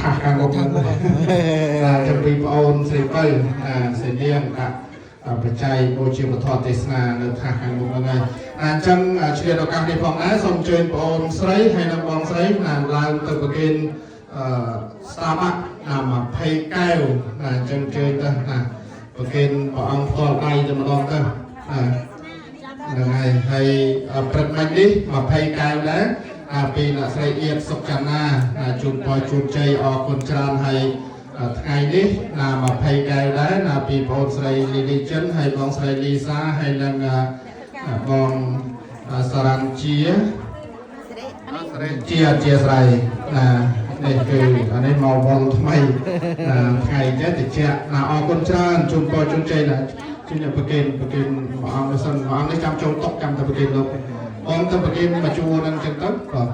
ថាខាងមុខហ្នឹងចាំពីបងអូនស្រីពៅស្រីនាងបច្ច័យបូជាពធទេសនានៅថាខាងមុខហ្នឹងហើយអញ្ចឹងឆ្លៀតឱកាសនេះផងដែរសូមអញ្ជើញបងអូនស្រីហើយនិងបងស្រីឡើងទៅប្រគេនស្ដាប់20កែវអញ្ចឹងជើញទៅប្រគេនព្រះអង្គផ្ទាល់ដៃតែម្ដងទៅហ្នឹងហើយព្រឹកមិញនេះ20កែវដែរពីអ្នកស្រីអៀតសុកចន្ទនាជូនពរជូនជ័យអរគុណច្រើនហើយថ្ងៃនេះ20កែវដែរពីបងស្រីលីលីចិនហើយបងស្រីលីសាហើយនិងបងសារ៉ាន់ជាជាស្រីនេះគឺអានេះមកវងថ្មីថ្ងៃនេះតិចអរគុណច្រើនជូនពរជូនជ័យជួយប្រគេនព្រះអង្គសិនព្រះអង្គនេះចាំចូលតុចាំទៅប្រគេនលោកអង្គទៅប្រគេនមកជួរនឹងចឹងទៅបាទ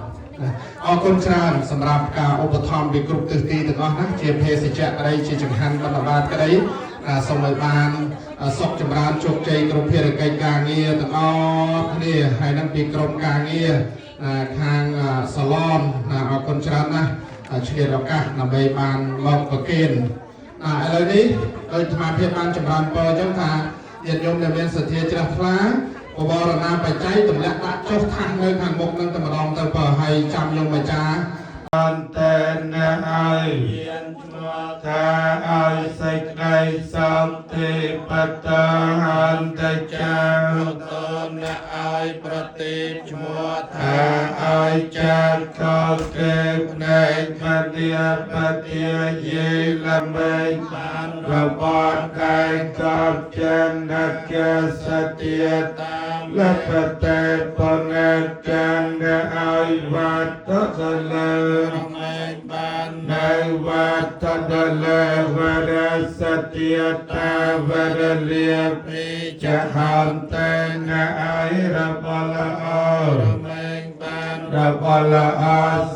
អរគុណច្រើនសម្រាប់ការឧបត្ថម្ភពីគ្រប់ទិសទីទាំងអស់ណាជាភេសជ្ជៈក្តីជាចង្ហាន់បណ្ឌបាតក្តីសូមឲ្យបានសុខចម្រើនជោគជ័យគ្រប់ភារកិច្ចការងារទាំងអស់គ្នាហើយនឹងពីក្រុមការងារខាងសាឡនអរគុណច្រើនណាស់ឆ្លៀតឱកាសដើម្បីបានមកប្រគេនឥឡូវនេះដោយអាភិបបានចម្រើនពរអញ្ចឹងថាញាតិញោមដែលមានសទ្ធាជ្រះថ្លាបរណាបច្ច័យទម្លាក់ដាក់ចុះថាសនៅខាងមុខនឹងតែម្ដងទៅបើហើយចាំយមអាចារ្យអន្តេណាឲ្យមានឈ្មោះថាឲ្យសេចក្តីសុខទេបតហន្តចាតនឲ្យប្រតិឈ្មោះថាឲ្យចាកលទេផ្នែកបតិបតិយេលមេបានរបស់កាយកបចិនកសតិតាមលបតេបនកានឲ្យវត្តសលើមេបាននៅវត្តដលើវរសតិតាវរលាពីចហន្តេណឲ្យរបស់ល្អមេបានរបស់ល្អ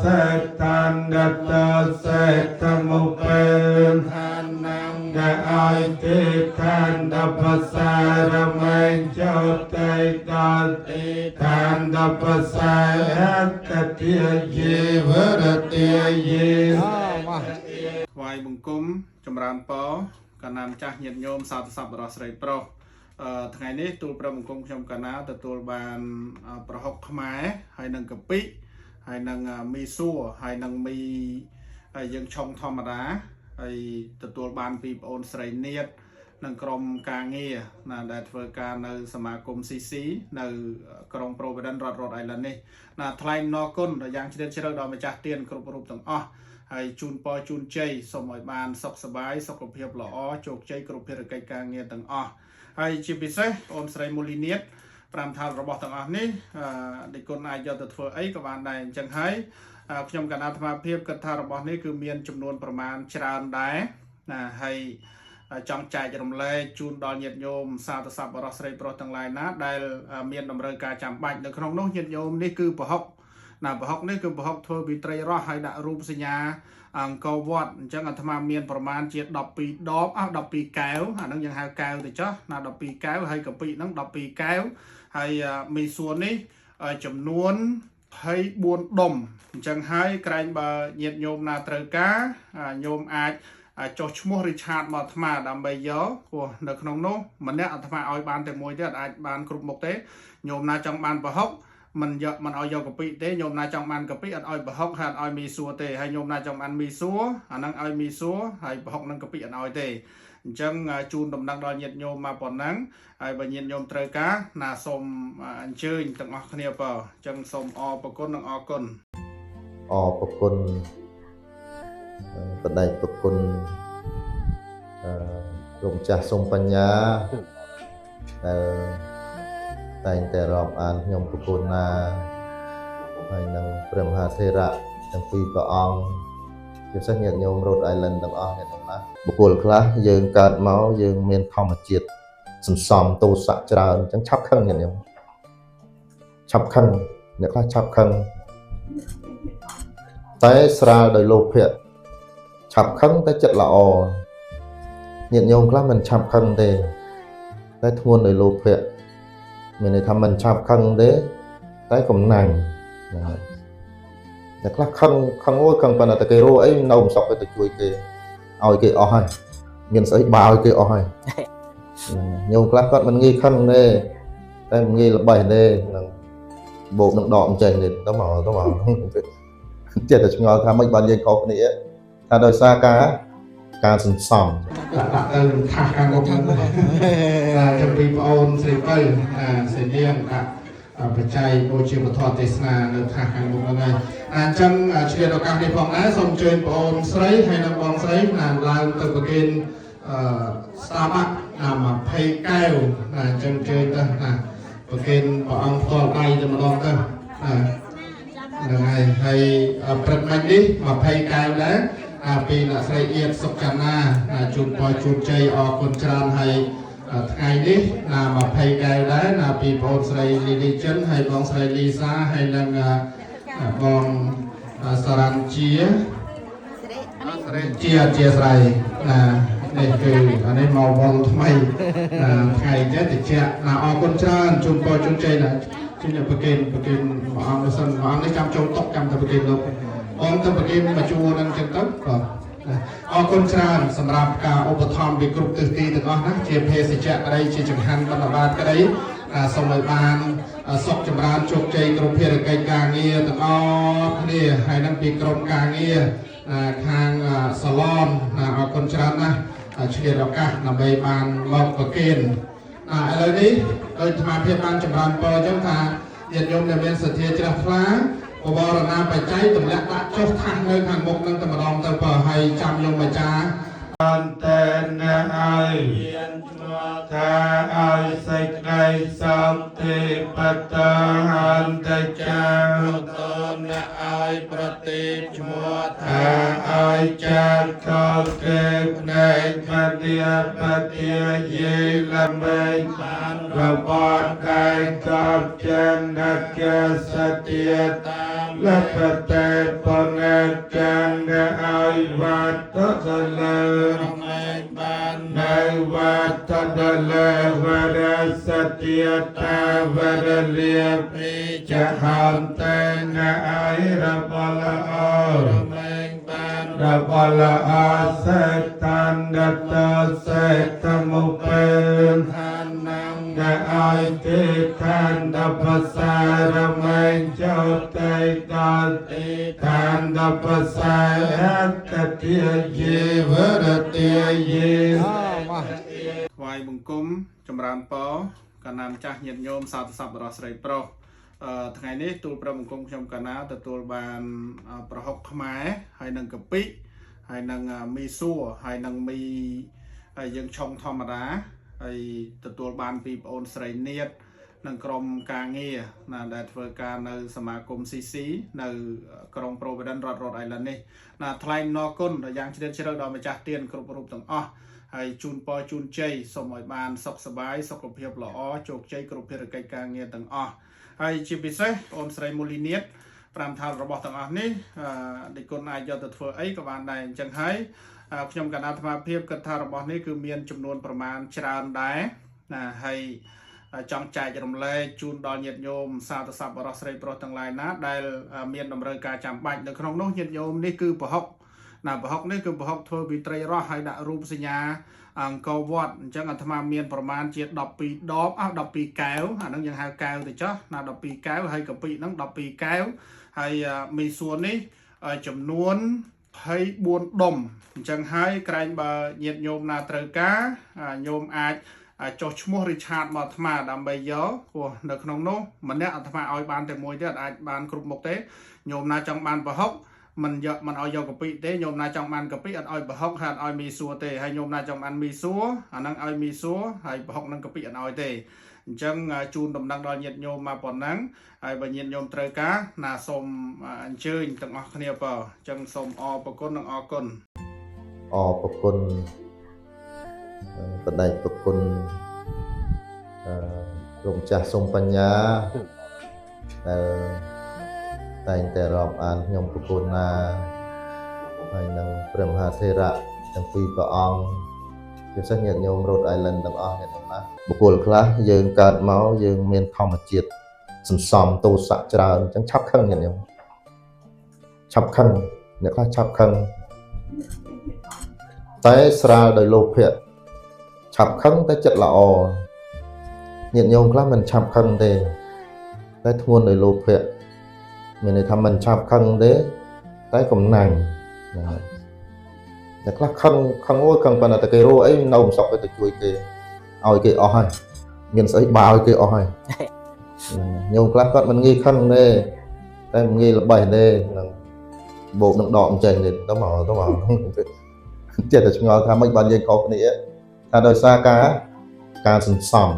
សេតានដតសេតមុពេលឋានណាំឲ្យទេឋានដបសារមេចោតេកលទេឋានដបសារកតិយេវរតិយេថ្វាយបង្គំចម្រើនពរកណ្ណាម្ចាស់ញាតិញោមសាធុសប្បុរសស្រីប្រុសថ្ងៃនេះទូលព្រះបង្គំខ្ញុំកណ្ណាទទួលបានប្រហុកខ្មែរហើយនឹងកាពិហើយនឹងមីសួរហើយនឹងមីយើងឆុងធម្មតាហើយទទួលបានពីបងអូនស្រីនៀតនិងក្រុមការងារដែលធ្វើការនៅសមាគម CC នៅក្រុង Providence រដ្ឋ Rhode Island នេះថ្លែងអរគុណយ៉ាងជ្រាលជ្រៅដល់ម្ចាស់ទានគ្រប់រូបទាំងអស់ហើយជូនពរជូនជ័យសូមឲ្យបានសុខសប្បាយសុខភាពល្អជោគជ័យគ្រប់ភារកិច្ចការងារទាំងអស់ហើយជាពិសេសអូនស្រីមូលីនៀត5ថារបស់ទាំងអស់នេះដែលគុណអាចយកទៅធ្វើអីក៏បានដែរអញ្ចឹងហើយខ្ញុំកណ្ដាលអាត្មាភាពគិតថារបស់នេះគឺមានចំនួនប្រមាណច្រើនដែរហើយចង់ចែករំលែកជូនដល់ញាតិញោមសាធុសប្បុរសស្រីប្រុសទាំងឡាយណាដែលមានតម្រូវការចាំបាច់នៅក្នុងនោះញាតិញោមនេះគឺប្រហុកប្រហុកនេះគឺប្រហុកធ្វើពីត្រីរ៉ស់ហើយដាក់រូបសញ្ញាអង្គរវត្តអញ្ចឹងអាត្មាមានប្រមាណជា12ដប12កែវអាហ្នឹងយើងហៅកែវទៅចុះ12កែវហើយកាពិហ្នឹង12កែវហើយមីសួរនេះចំនួន24ដុំអញ្ចឹងហើយក្រែងបើញាតិញោមណាត្រូវការញោមអាចចុះឈ្មោះឬឆាតមកអាត្មាដើម្បីយកព្រោះនៅក្នុងនោះម្នាក់អាត្មាឲ្យបានតែមួយទេអាចបានគ្រប់មុខទេញោមណាចង់បានប្រហុកមិនឲ្យយកកាពិទេញោមណាចង់បានកាពិអត់ឲ្យប្រហុកហើយអត់ឲ្យមីសួរទេហើយញោមណាចង់បានមីសួរអាហ្នឹងឲ្យមីសួរហើយប្រហុកនឹងកាពិអត់ឲ្យទេអញ្ចឹងជូនដំណឹងដល់ញាតិញោមមកប៉ុណ្ណឹងហើយបើញាតិញោមត្រូវការណាសូមអញ្ជើញទាំងអស់គ្នាបើអញ្ចឹងសូមអរគុណនិងអរគុណបដិប្រគុណលោកម្ចាស់សុំបញ្ញាដែលតែងតែរាប់អានខ្ញុំប្រគុណណាហើយនឹងព្រះមហាថេរៈទាំងពីរព្រះអង្គជាពិសេសញាតិញោម Rhode Island ទាំងអស់ញាតិញោមណាបុគ្គលខ្លះយើងកើតមកយើងមានធម្មជាតិសន្សំទោសៈច្រើនអញ្ចឹងឆាប់ខឹងញាតិញោមឆាប់ខឹងអ្នកខ្លះឆាប់ខឹងតែស្រាលដោយលោភៈឆាប់ខឹងតែចិត្តល្អញាតិញោមខ្លះមិនឆាប់ខឹងទេតែធ្ងន់ដោយលោភៈមានន័យថាមិនឆាប់ខឹងទេតែកំណាញ់ แต่ខ្លះខឹងខឹងអូយខឹងប៉ុន្តែគេរੂអីនៅមិនសុខទៅជួយគេឲ្យគេអស់ហើយមានស្អីបាឲ្យគេអស់ហើយញោមខ្លះគាត់មិនងាយខឹងទេតែមិនងាយល្បេះទេនឹងបោកនឹងដកអញ្ចឹងទេទៅមកចិត្តតែឆ្ងល់ថាមិនបានយើងខុសគ្នាថាដោយសារការសន្សំ ដាក់ទៅខាស់ខាងមុខហ្នឹងចាំពីបងអូនស្រីពៅសេនាងដាក់បច្ច័យបូជាវធម៌ទេសនានៅខាស់ខាងមុខហ្នឹងហើយអញ្ចឹងឆ្លៀតឱកាសនេះផងដែរសូមអញ្ជើញបងអូនស្រីហើយនិងបងស្រីឡើងទៅប្រគេនស្តាប់20កែវអញ្ចឹងជើញទៅប្រគេនព្រះអង្គផ្ទាល់ដៃតែម្ដងទៅហ្នឹងហើយព្រឹកមិញនេះ20កែវដែរពីអ្នកស្រីអៀតសុខចន្ទនាជូនពរជូនជ័យអរគុណច្រើនហើយថ្ងៃនេះ20កែវដែរពីបងស្រីលីលីចិនហើយបងស្រីលីសាហើយនិងបងសារ៉ាន់ជាជាស្រីនេះគឺអានេះមកវងថ្មីថ្ងៃចេះតិចអរគុណច្រើនជូនពរជូនជ័យជំរាបប្រគេនព្រះអង្គសិនព្រះអង្គនេះចាំចូលតុចាំទៅប្រគេនលោកអង្គទៅប្រគេនមកជួរនឹងចឹងទៅបាទអរគុណច្រើនសម្រាប់ការឧបត្ថម្ភពីគ្រប់ទិសទីទាំងអស់ណាជាភេសជ្ជៈក្តីជាចង្ហាន់បណ្ឌបាតក្តីសូមឲ្យបានសុខចម្រើនជោគជ័យគ្រប់ភារកិច្ចការងារទាំងអស់គ្នាហើយនឹងពីក្រុមការងារខាងសាឡនអរគុណច្រើនណាស់ឆ្លៀតឱកាសដើម្បីបានមកប្រគេនឥឡូវនេះដោយអាភិបបានចម្រើនពរអញ្ចឹងថាញាតិញោមដែលមានសទ្ធាជ្រះថ្លាបវរណាបច្ច័យទម្លាក់ដាក់ចុះថាសនៅខាងមុខនឹងតែម្ដងទៅបើឲ្យចាំយមអាចារ្យអន្តេនឲ្យមានឈ្មោះថាឲ្យសេចក្តីសុខទេបតអន្តចាតនឲ្យប្រតិឈ្មោះថាឲ្យចាត់កលទេផ្នែកបតិបតិយេលមេបានរបបកាយកបចិនកសតិតាមលបតេបនេកានឲ្យវត្តសលើមេបាននៅវត្តដលេវរសតិតាវរលាពីចហន្តេនឲ្យរបលអរមេបានរបលអសេតានដតសេតមុពេនហានំឲ្យទេតានដបសារមេចោតេតតិតានដបសារអតតិយេវរតិយេថ្វាយបង្គំចម្រើនពរកណ្ណាម្ចាស់ញាតិញោមសាធុសពបរិស្រីប្រុសថ្ងៃនេះទូលព្រះបង្គំខ្ញុំកណ្ណាទទួលបានប្រហុកខ្មែរហើយនឹងកាពិហើយនឹងមីសួរហើយនឹងមីយើងឆុងធម្មតាហើយទទួលបានពីបងអូនស្រីនាតនិងក្រុមការងារដែលធ្វើការនៅសមាគម CC នៅក្រុង Providence រដ្ឋ Rhode Island នេះថ្លែងអរគុណយ៉ាងជ្រាលជ្រៅដល់ម្ចាស់ទានគ្រប់រូបទាំងអស់ហើយជូនពរជូនជ័យសូមឲ្យបានសុខសប្បាយសុខភាពល្អជោគជ័យគ្រប់ភារកិច្ចការងារទាំងអស់ហើយជាពិសេសបងអូនស្រីមូលីនាត5ថាលរបស់ទាំងអស់នេះដែលគុណអាចយកទៅធ្វើអីក៏បានដែរអញ្ចឹងហើយខ្ញុំកណ្ដាលអាត្មាភាពគិតថារបស់នេះគឺមានចំនួនប្រមាណច្រើនដែរហើយចង់ចែករំលែកជូនដល់ញាតិញោមសាធុសពបរិស្រីប្រុសទាំងឡាយណាដែលមានតម្រូវការចាំបាច់នៅក្នុងនោះញាតិញោមនេះគឺប្រហុកប្រហុកនេះគឺប្រហុកធ្វើពីត្រីរ៉ស់ហើយដាក់រូបសញ្ញាអង្គរវត្តអញ្ចឹងអាត្មាមានប្រមាណជា12ដប12កែវអាហ្នឹងយើងហៅកែវទៅចុះ12កែវហើយកាពិហ្នឹង12កែវហើយមីសួរនេះចំនួន24ដុំអញ្ចឹងហើយក្រែងបើញាតិញោមណាត្រូវការញោមអាចចុះឈ្មោះឬឆាតមកអាត្មាដើម្បីយកព្រោះនៅក្នុងនោះម្នាក់អាត្មាឲ្យបានតែមួយទេអាចបានគ្រប់មុខទេញោមណាចង់បានប្រហុកមិនឲ្យយកកាពិទេញោមណាចង់បានកាពិអត់ឲ្យប្រហុកហើយអត់ឲ្យមីសួរទេហើយញោមណាចង់បានមីសួរអាហ្នឹងឲ្យមីសួរហើយប្រហុកនឹងកាពិអត់ឲ្យទេអញ្ចឹងជូនដំណឹងដល់ញាតិញោមមកប៉ុណ្ណឹងហើយបើញាតិញោមត្រូវការណាសូមអញ្ជើញទាំងអស់គ្នាបើអញ្ចឹងសូមអរគុណនិងអរគុណបដិប្រគុណលោកម្ចាស់សុំបញ្ញាដែលតែងតែរាប់អានខ្ញុំប្រគុណណាហើយនឹងព្រះមហាថេរៈទាំងពីរព្រះអង្គជាពិសេសញាតិញោម Rhode Island ទាំងអស់ញាតិញោមណាបុគ្គលខ្លះយើងកើតមកយើងមានធម្មជាតិសន្សំទោសៈច្រើនអញ្ចឹងឆាប់ខឹងញាតិញោម ឆាប់ខឹងអ្នកខ្លះឆាប់ខឹងតែស្រាលដោយលោភៈឆាប់ខឹងតែចិត្តល្អញាតិញោមខ្លះមិនឆាប់ខឹងទេតែធ្ងន់ដោយលោភៈមានន័យថាមិនឆាប់ខឹងទេតែកំណាញ់អ្នកខ្លះខឹងអូយខឹងប៉ុន្តែតែគេរੂអីនៅមិនសុខទៅជួយគេឲ្យគេអស់ហើយមានស្អីបាឲ្យគេអស់ហើយញោមខ្លះគាត់មិនងាយខឹងទេតែមិនងាយល្បេះទេនឹងបោកនឹងដកអញ្ចឹងទេទៅមកចិត្តតែឆ្ងល់ថាមិនបានយើងខុសគ្នាថាដោយសារការសន្សំ